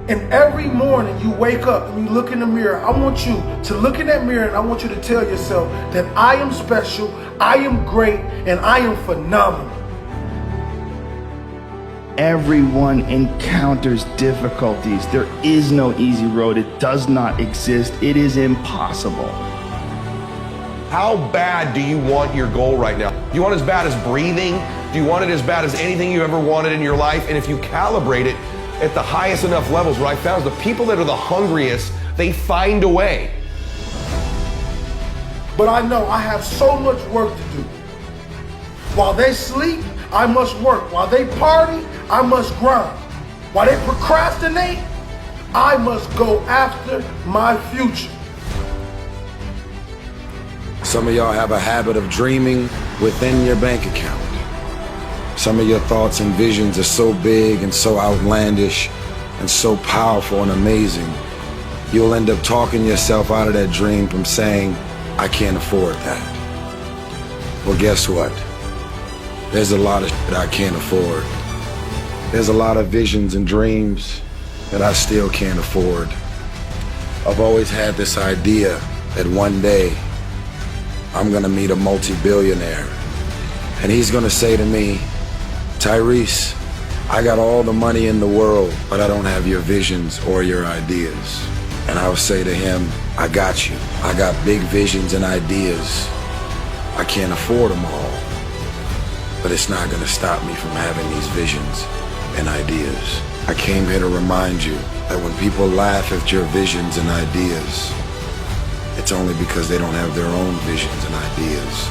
And every morning you wake up and you look in the mirror, I want you to look in that mirror and I want you to tell yourself that I am special, I am great, and I am phenomenal. Everyone encounters difficulties. There is no easy road. It does not exist. It is impossible. How bad do you want your goal right now? Do you want it as bad as breathing? Do you want it as bad as anything you ever wanted in your life? And if you calibrate it at the highest enough levels, what I found is the people that are the hungriest, they find a way. But I know I have so much work to do. While they sleep, I must work. While they party, I must grind. While they procrastinate, I must go after my future. Some of y'all have a habit of dreaming within your bank account. Some of your thoughts and visions are so big and so outlandish and so powerful and amazing, you'll end up talking yourself out of that dream from saying, I can't afford that. Well, guess what? There's a lot of shit I can't afford. There's a lot of visions and dreams that I still can't afford. I've always had this idea that one day I'm gonna meet a multi-billionaire and he's gonna say to me, Tyrese, I got all the money in the world, but I don't have your visions or your ideas. And I'll say to him, I got you. I got big visions and ideas. I can't afford them all, but it's not gonna stop me from having these visions and ideas. I came here to remind you that when people laugh at your visions and ideas, it's only because they don't have their own visions and ideas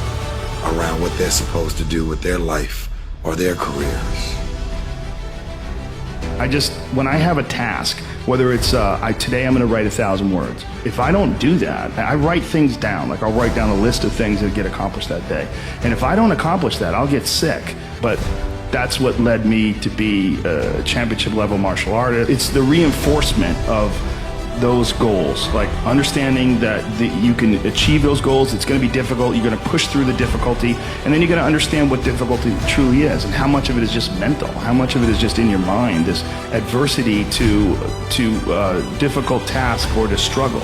around what they're supposed to do with their life or their careers. When I have a task, whether it's today I'm gonna write 1,000 words. If I don't do that, I write things down. Like I'll write down a list of things that get accomplished that day. And if I don't accomplish that, I'll get sick. But that's what led me to be a championship level martial artist. It's the reinforcement of those goals, like understanding that you can achieve those goals. It's going to be difficult. You're going to push through the difficulty, and then you're going to understand what difficulty truly is and how much of it is just mental, how much of it is just in your mind, this adversity to difficult task or to struggle.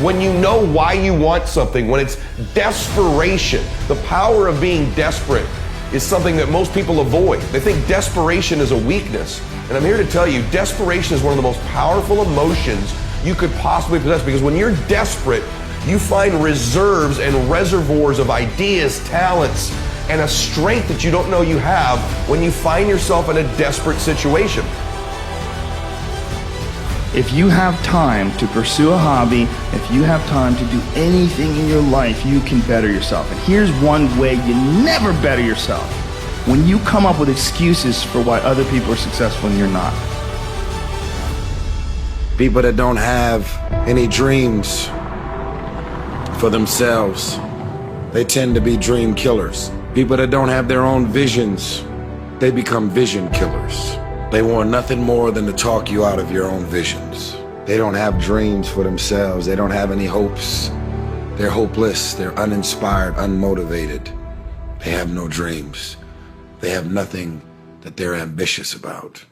When you know why you want something, when it's desperation, the power of being desperate is something that most people avoid. They think desperation is a weakness. And I'm here to tell you, desperation is one of the most powerful emotions you could possibly possess, because when you're desperate, you find reserves and reservoirs of ideas, talents, and a strength that you don't know you have when you find yourself in a desperate situation. If you have time to pursue a hobby, if you have time to do anything in your life, you can better yourself. And here's one way you never better yourself. When you come up with excuses for why other people are successful and you're not. People that don't have any dreams for themselves, they tend to be dream killers. People that don't have their own visions, they become vision killers. They want nothing more than to talk you out of your own visions. They don't have dreams for themselves. They don't have any hopes. They're hopeless. They're uninspired, unmotivated. They have no dreams. They have nothing that they're ambitious about.